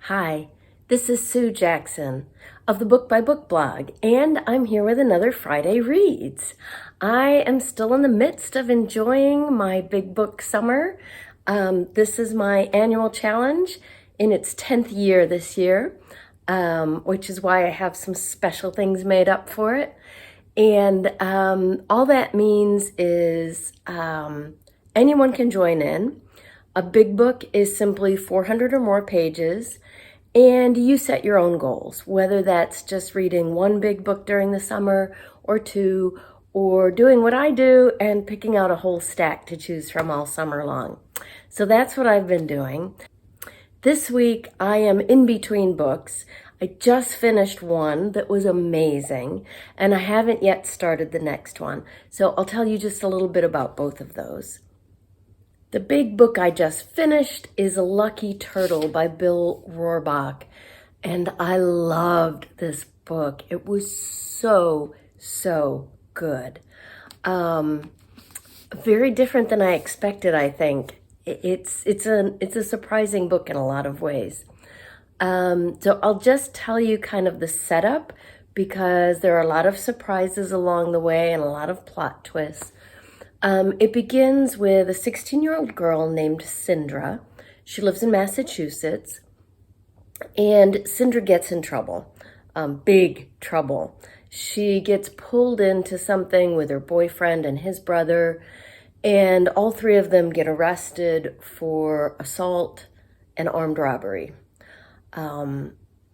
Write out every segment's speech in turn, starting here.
Hi, this is Sue Jackson of the Book by Book blog, and I'm here with another Friday Reads. I am still in the midst of enjoying my big book summer. This is my annual challenge in its 10th year this year, which is why I have some special things made up for it. And all that means is anyone can join in. A big book is simply 400 or more pages, and you set your own goals, whether that's just reading one big book during the summer or two, or doing what I do and picking out a whole stack to choose from all summer long. So that's what I've been doing. This week I am in between books. I just finished one that was amazing, and I haven't yet started the next one. So I'll tell you just a little bit about both of those. The big book I just finished is Lucky Turtle by Bill Rohrbach, and I loved this book. It was so good. Very different than I expected, I think. It's a surprising book in a lot of ways. So I'll just tell you kind of the setup, because there are a lot of surprises along the way and a lot of plot twists. It begins with a 16-year-old girl named Sindra. She lives in Massachusetts, and Sindra gets in trouble, big trouble. She gets pulled into something with her boyfriend and his brother, and all three of them get arrested for assault and armed robbery. Now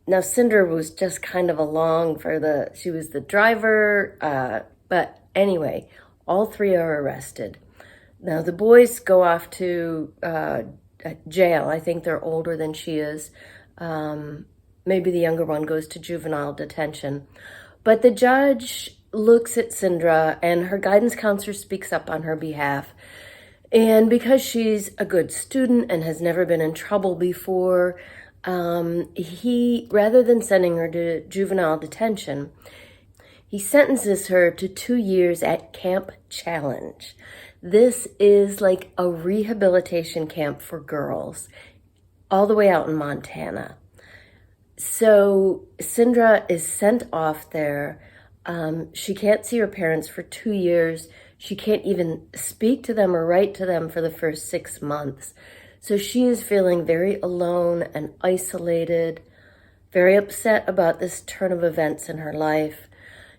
Sindra was just kind of along for she was the driver, but anyway, all three are arrested. Now the boys go off to jail. I think they're older than she is. Maybe the younger one goes to juvenile detention. But the judge looks at Sindra, and her guidance counselor speaks up on her behalf. And because she's a good student and has never been in trouble before, he, rather than sending her to juvenile detention, he sentences her to 2 years at Camp Challenge. This is like a rehabilitation camp for girls, all the way out in Montana. So Sindra is sent off there. She can't see her parents for 2 years. She can't even speak to them or write to them for the first 6 months. So she is feeling very alone and isolated, very upset about this turn of events in her life.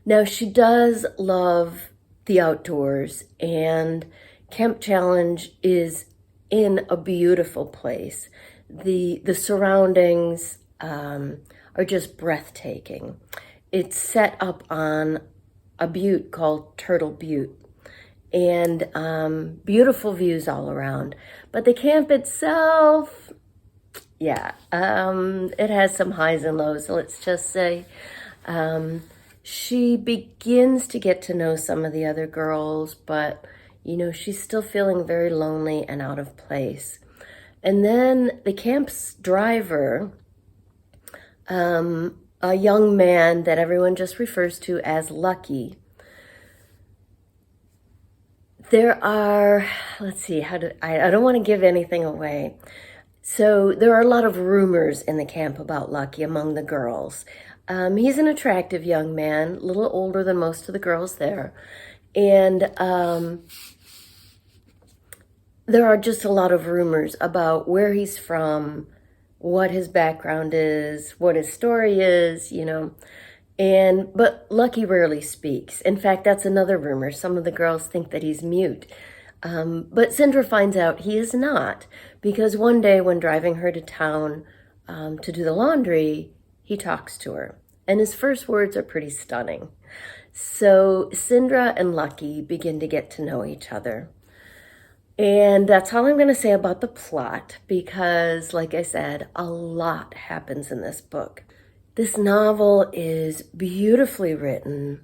Now, she does love the outdoors, and Camp Challenge is in a beautiful place. The surroundings are just breathtaking. It's set up on a butte called Turtle Butte, and beautiful views all around. But the camp itself, yeah, it has some highs and lows. So let's just say she begins to get to know some of the other girls, but, you know, she's still feeling very lonely and out of place. And then the camp's driver, a young man that everyone just refers to as Lucky. There are, let's see, I don't want to give anything away. So there are a lot of rumors in the camp about Lucky among the girls. He's an attractive young man, a little older than most of the girls there. And there are just a lot of rumors about where he's from, what his background is, what his story is, you know. But Lucky rarely speaks. In fact, that's another rumor. Some of the girls think that he's mute. But Sindra finds out he is not, because one day when driving her to town to do the laundry, he talks to her, and his first words are pretty stunning. So Sindra and Lucky begin to get to know each other. And that's all I'm going to say about the plot, because, like I said, a lot happens in this book. This novel is beautifully written.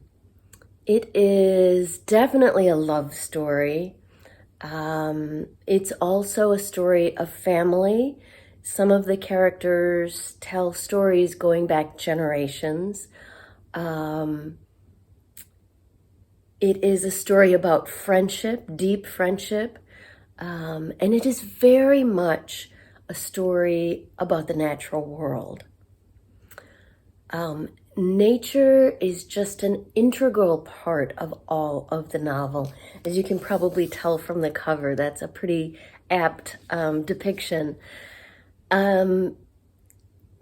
It is definitely a love story. It's also a story of family. Some of the characters tell stories going back generations. It is a story about friendship, deep friendship, and it is very much a story about the natural world. Nature is just an integral part of all of the novel. As you can probably tell from the cover, that's a pretty apt depiction.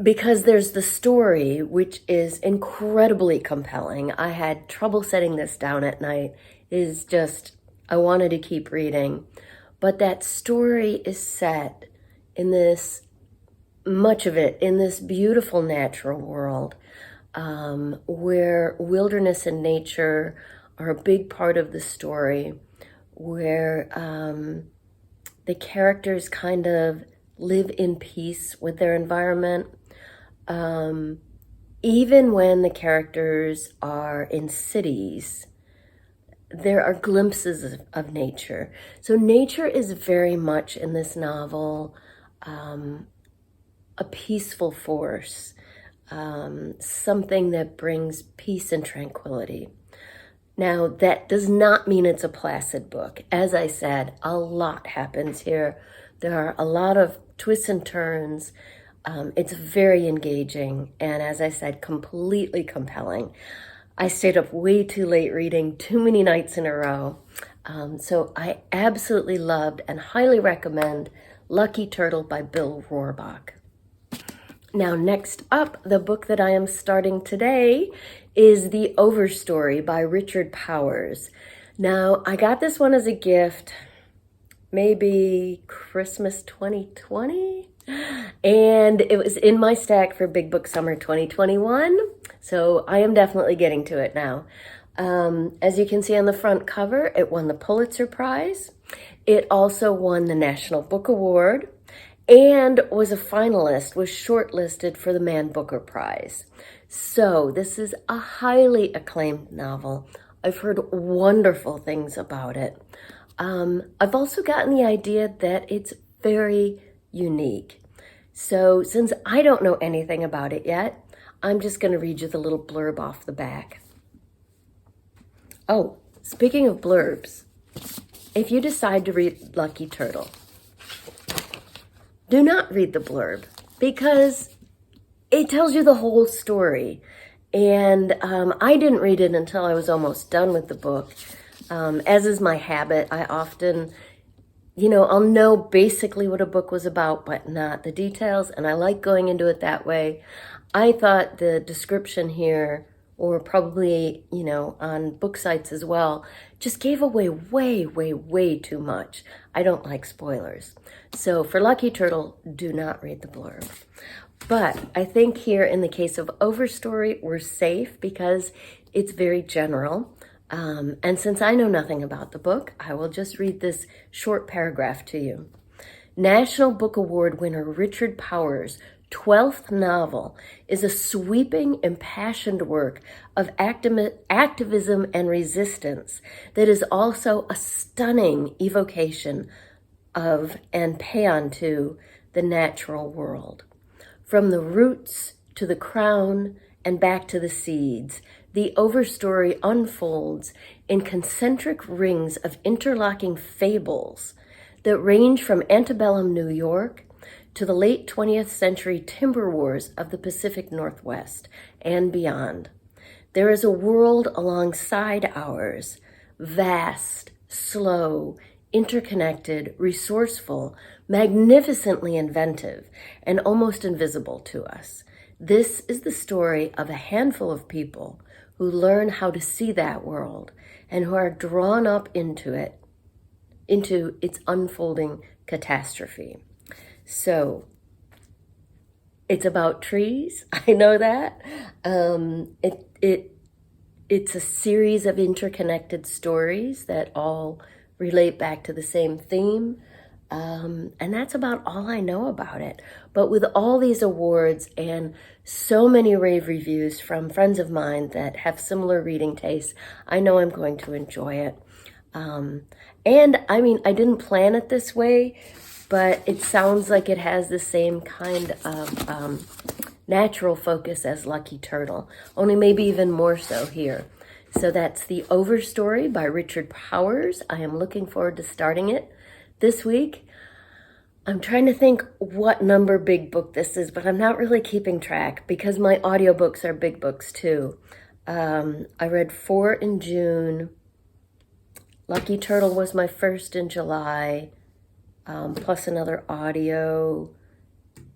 Because there's the story, which is incredibly compelling. I had trouble setting this down at night. It is just, I wanted to keep reading. But that story is set in this, much of it, in this beautiful natural world, where wilderness and nature are a big part of the story, where the characters kind of live in peace with their environment. Even when the characters are in cities, there are glimpses of nature. So nature is very much in this novel a peaceful force, something that brings peace and tranquility. Now, that does not mean it's a placid book. As I said, a lot happens here. There are a lot of twists and turns. It's very engaging, and as I said, completely compelling. I stayed up way too late reading too many nights in a row. So I absolutely loved and highly recommend Lucky Turtle by Bill Rohrbach. Now, next up, the book that I am starting today is The Overstory by Richard Powers. Now, I got this one as a gift, maybe Christmas 2020, and it was in my stack for Big Book Summer 2021, so I am definitely getting to it now. As you can see on the front cover, it won the Pulitzer Prize. It also won the National Book Award and was a finalist, was shortlisted for the Man Booker Prize. So this is a highly acclaimed novel. I've heard wonderful things about it. I've also gotten the idea that it's very unique. So since I don't know anything about it yet, I'm just going to read you the little blurb off the back. Oh, speaking of blurbs, if you decide to read Lucky Turtle, do not read the blurb because it tells you the whole story. And I didn't read it until I was almost done with the book. As is my habit, I often, I'll know basically what a book was about, but not the details. And I like going into it that way. I thought the description here, or probably, on book sites as well, just gave away way, way, way too much. I don't like spoilers. So for Lucky Turtle, do not read the blurb. But I think here in the case of Overstory, we're safe because it's very general. And since I know nothing about the book, I will just read this short paragraph to you. National Book Award winner Richard Powers' 12th novel is a sweeping, impassioned work of activism and resistance that is also a stunning evocation of and paean to the natural world. From the roots to the crown and back to the seeds, the Overstory unfolds in concentric rings of interlocking fables that range from antebellum New York to the late 20th century timber wars of the Pacific Northwest and beyond. There is a world alongside ours, vast, slow, interconnected, resourceful, magnificently inventive, and almost invisible to us. This is the story of a handful of people who learn how to see that world and who are drawn up into its unfolding catastrophe. So it's about trees. I know that. It's a series of interconnected stories that all relate back to the same theme. And that's about all I know about it. But with all these awards and so many rave reviews from friends of mine that have similar reading tastes, I know I'm going to enjoy it. And I mean, I didn't plan it this way, but it sounds like it has the same kind of natural focus as Lucky Turtle, only maybe even more so here. So that's The Overstory by Richard Powers. I am looking forward to starting it this week. I'm trying to think what number big book this is, but I'm not really keeping track because my audiobooks are big books too. I read 4 in June. Lucky Turtle was my first in July, plus another audio.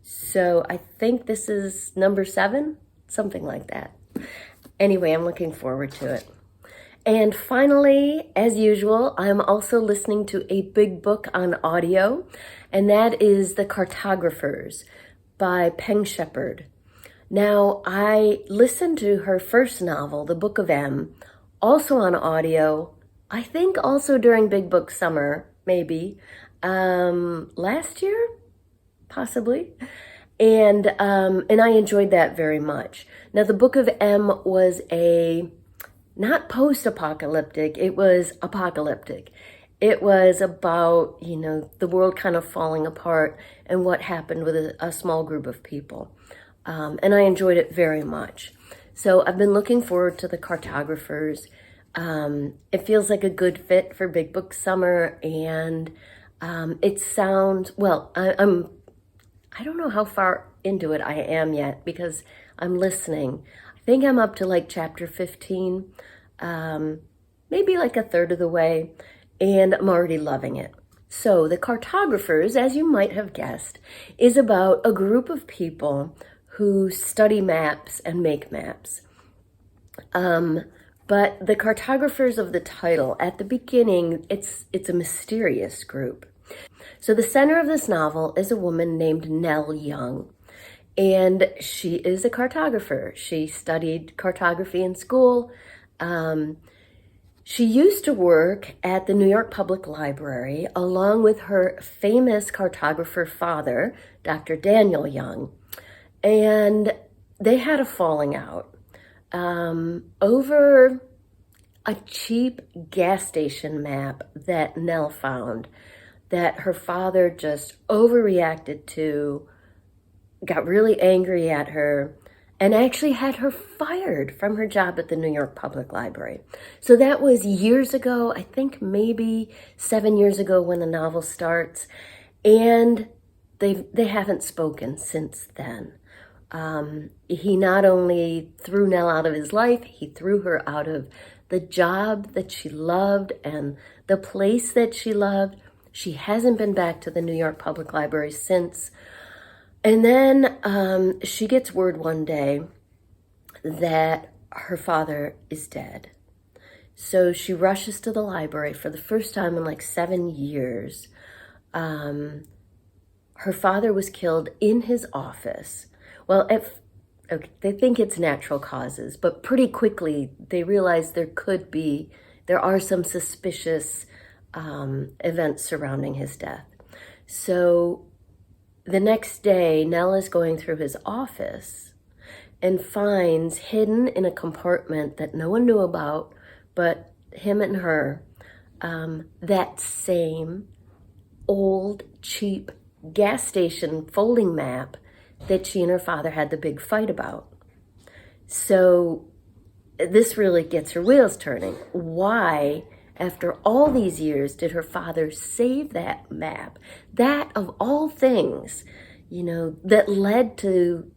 So I think this is number 7, something like that. Anyway, I'm looking forward to it. And finally, as usual, I'm also listening to a big book on audio, and that is The Cartographers by Peng Shepherd. Now, I listened to her first novel, The Book of M, also on audio, I think also during Big Book Summer, maybe, last year, possibly. And I enjoyed that very much. Now, The Book of M was not post-apocalyptic, it was apocalyptic. It was about, the world kind of falling apart and what happened with a small group of people. And I enjoyed it very much. So I've been looking forward to The Cartographers. It feels like a good fit for Big Book Summer, and it sounds, well, I don't know how far into it I am yet because I'm listening. I think I'm up to like chapter 15, maybe like a third of the way, and I'm already loving it. So The Cartographers, as you might have guessed, is about a group of people who study maps and make maps. But the cartographers of the title, at the beginning, it's a mysterious group. So the center of this novel is a woman named Nell Young, and she is a cartographer. She studied cartography in school. She used to work at the New York Public Library along with her famous cartographer father, Dr. Daniel Young, and they had a falling out over a cheap gas station map that Nell found that her father just overreacted to, got really angry at her, and actually had her fired from her job at the New York Public Library. So that was years ago, I think maybe 7 years ago when the novel starts, and they haven't spoken since then. He not only threw Nell out of his life, he threw her out of the job that she loved and the place that she loved. She hasn't been back to the New York Public Library since. And then she gets word one day that her father is dead. So she rushes to the library for the first time in like 7 years. Her father was killed in his office. Well, okay, they think it's natural causes, but pretty quickly they realize there are some suspicious events surrounding his death. So the next day, Nell is going through his office and finds hidden in a compartment that no one knew about, but him and her, that same old, cheap gas station folding map that she and her father had the big fight about. So this really gets her wheels turning. Why, after all these years, did her father save that map? That, of all things, that led to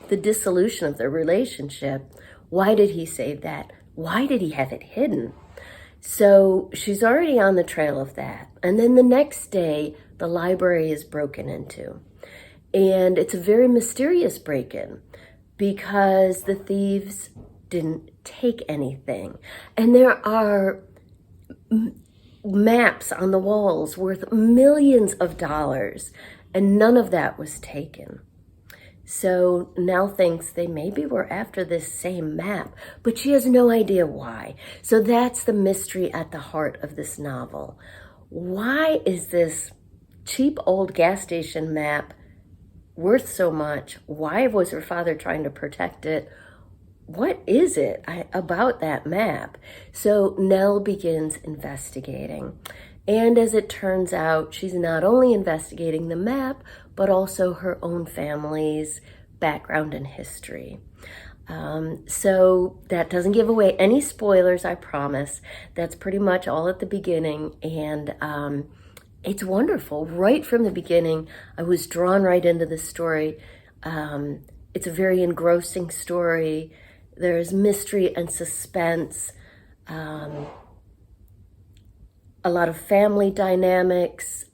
the dissolution of their relationship. Why did he save that? Why did he have it hidden? So she's already on the trail of that. And then the next day, the library is broken into. And it's a very mysterious break-in because the thieves didn't take anything. And there are maps on the walls worth millions of dollars, and none of that was taken. So Nell thinks they maybe were after this same map, but she has no idea why. So that's the mystery at the heart of this novel. Why is this cheap old gas station map worth so much? Why was her father trying to protect it? What is it about that map? So Nell begins investigating. And as it turns out, she's not only investigating the map, but also her own family's background and history. So that doesn't give away any spoilers, I promise. That's pretty much all at the beginning. And It's wonderful. Right from the beginning, I was drawn right into the story. It's a very engrossing story. There's mystery and suspense, a lot of family dynamics.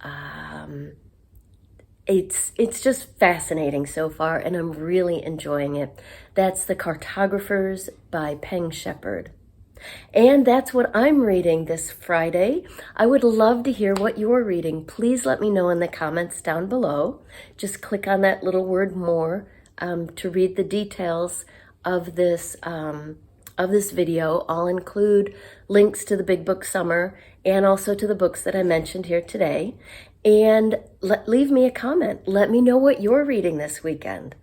It's just fascinating so far, and I'm really enjoying it. That's The Cartographers by Peng Shepherd. And that's what I'm reading this Friday. I would love to hear what you're reading. Please let me know in the comments down below. Just click on that little word more to read the details of this video. I'll include links to the Big Book Summer and also to the books that I mentioned here today. And leave me a comment. Let me know what you're reading this weekend.